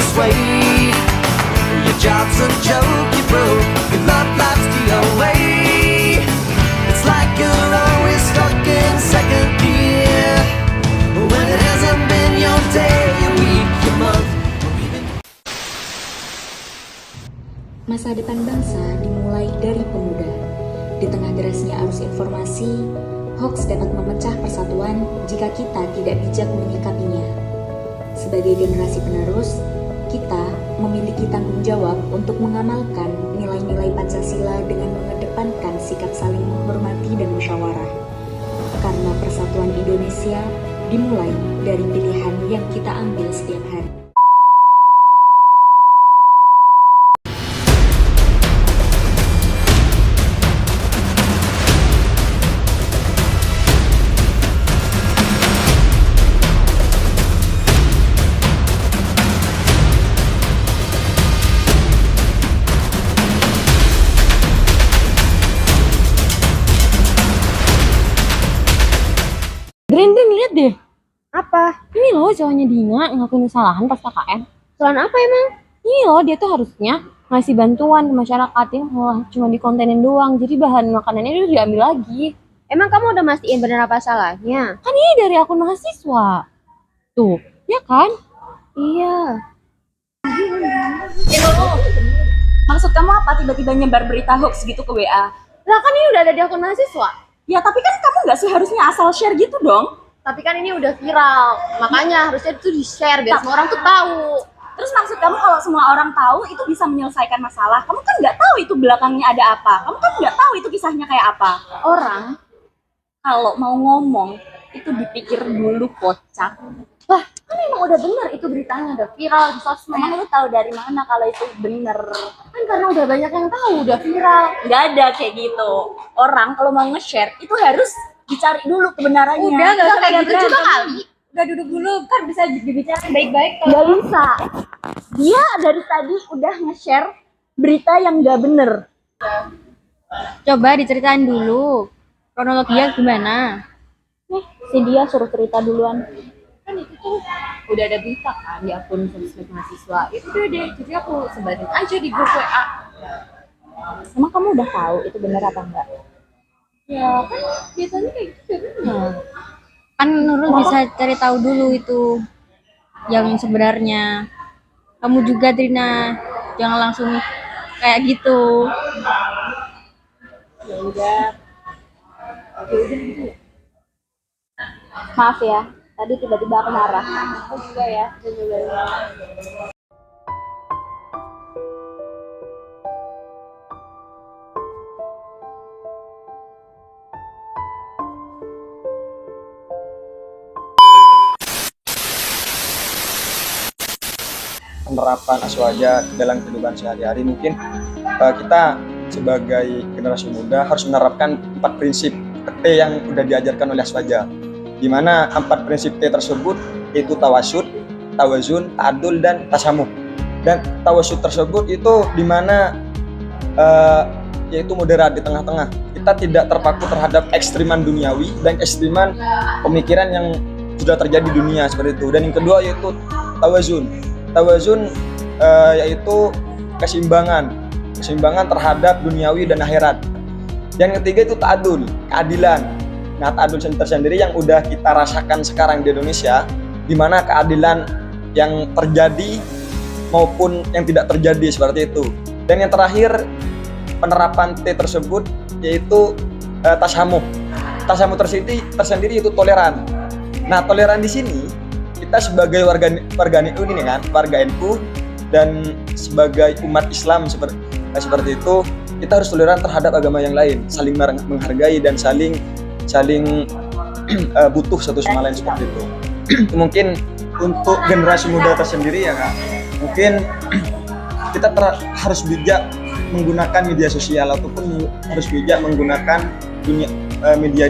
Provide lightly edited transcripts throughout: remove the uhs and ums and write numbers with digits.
this way. Your job's a joke you broke, your love life's the away. It's like you're always stuck in second gear, when it hasn't been your day, your week, your month, or even. Masa depan bangsa dimulai dari pemuda. Di tengah derasnya arus informasi, hoax dapat memecah persatuan jika kita tidak bijak menyikapinya. Sebagai generasi penerus, kita memiliki tanggung jawab untuk mengamalkan nilai-nilai Pancasila dengan mengedepankan sikap saling menghormati dan musyawarah. Karena persatuan Indonesia dimulai dari pilihan yang kita ambil setiap hari. Grinding, lihat deh. Apa? Ini loh cowoknya Dina ngakuin kesalahan pas KKN. Kesalahan apa emang? Ini loh, dia tuh harusnya ngasih bantuan ke masyarakat. Ini malah cuma dikontenin doang. Jadi bahan makanannya itu diambil lagi. Emang kamu udah mastiin bener apa salahnya? Kan ini dari akun mahasiswa. Tuh, ya kan? Iya. Maksud kamu apa tiba-tiba nyebar berita hoax gitu ke WA? Lah kan ini udah ada di akun mahasiswa. Ya tapi kan kamu nggak seharusnya asal share gitu dong. Tapi kan ini udah viral. Makanya harusnya itu di-share biar semua orang tuh tahu. Terus maksud kamu kalau semua orang tahu itu bisa menyelesaikan masalah? Kamu kan nggak tahu itu belakangnya ada apa. Kamu kan nggak tahu itu kisahnya kayak apa. Orang kalau mau ngomong itu dipikir dulu, kocak. Lah, kan emang udah bener itu beritanya udah viral di sosmed. Emang lu tahu dari mana kalau itu bener? Kan karena udah banyak yang tahu, udah viral. Nggak ada kayak gitu. Orang kalau mau nge-share itu harus dicari dulu kebenarannya. Udah, nggak usah kayak gitu berantem. juga kali. Udah duduk dulu, kan bisa dibicarain baik-baik. Nggak bisa. Dia dari tadi udah nge-share berita yang nggak bener. Coba diceritain dulu. Kronologinya gimana? Nih, si dia suruh cerita duluan. Kan itu tuh udah ada berita kan di akun sosmed mahasiswa. Itu udah deh, jadi aku sebarin aja di grup WA. Emang kamu udah tahu itu bener apa enggak? Ya kan biasanya kayak gitu benar. Kan Nurul bisa cari tahu dulu itu yang sebenarnya. Kamu juga Trina, jangan langsung kayak gitu. Ya udah. Maaf ya, tadi tiba-tiba aku marah. Aku juga ya. Penerapan aswaja dalam kehidupan sehari-hari, mungkin kita sebagai generasi muda harus menerapkan 4 prinsip T yang udah diajarkan oleh aswaja, di mana 4 prinsip T tersebut yaitu tawasud, tawazun, ta'adul, dan tasamuh. Dan tawasud tersebut itu di mana yaitu moderat di tengah-tengah. Kita tidak terpaku terhadap ekstriman duniawi dan ekstriman pemikiran yang sudah terjadi di dunia seperti itu. Dan yang kedua yaitu tawazun. Tawazun yaitu keseimbangan terhadap duniawi dan akhirat. Yang ketiga itu ta'adul, keadilan. Nah, ta'adul tersendiri yang udah kita rasakan sekarang di Indonesia, di mana keadilan yang terjadi maupun yang tidak terjadi seperti itu. Dan yang terakhir, penerapan T tersebut yaitu tasamuh. Tasamuh tersendiri itu toleran. Nah, toleran di sini kita sebagai warga NU ini kan, warga NU dan sebagai umat Islam seperti itu, kita harus toleran terhadap agama yang lain, saling menghargai dan saling butuh satu sama lain seperti itu. Mungkin untuk generasi muda tersendiri ya Kak, mungkin kita harus bijak menggunakan media sosial ataupun harus bijak menggunakan media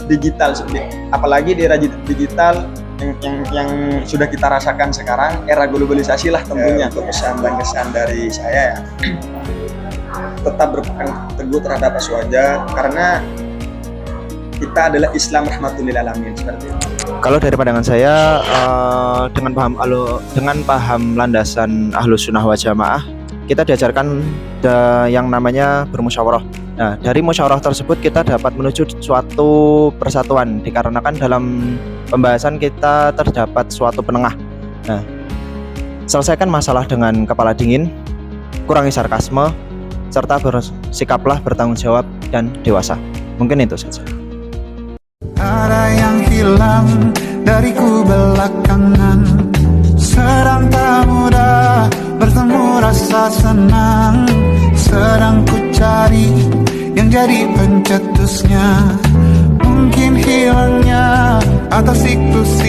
digital, apalagi di era digital yang sudah kita rasakan sekarang, era globalisasi lah tentunya. Untuk pesan dan kesan dari saya ya, tetap berpegang teguh terhadap aswaja karena kita adalah Islam rahmatul lil alamin seperti itu. Kalau dari pandangan saya, dengan paham landasan Ahlus Sunnah wal Jamaah, kita diajarkan yang namanya bermusyawarah. Nah, dari musyawarah tersebut kita dapat menuju suatu persatuan, dikarenakan dalam pembahasan kita terdapat suatu penengah. Nah, selesaikan masalah dengan kepala dingin, kurangi sarkasme, serta bersikaplah bertanggung jawab dan dewasa. Mungkin itu saja. Ada yang hilang dariku belakangan, sedang tak mudah bertemu rasa senang, sedang ku cari yang jadi pencetusnya. Mungkin hilangnya atau siklus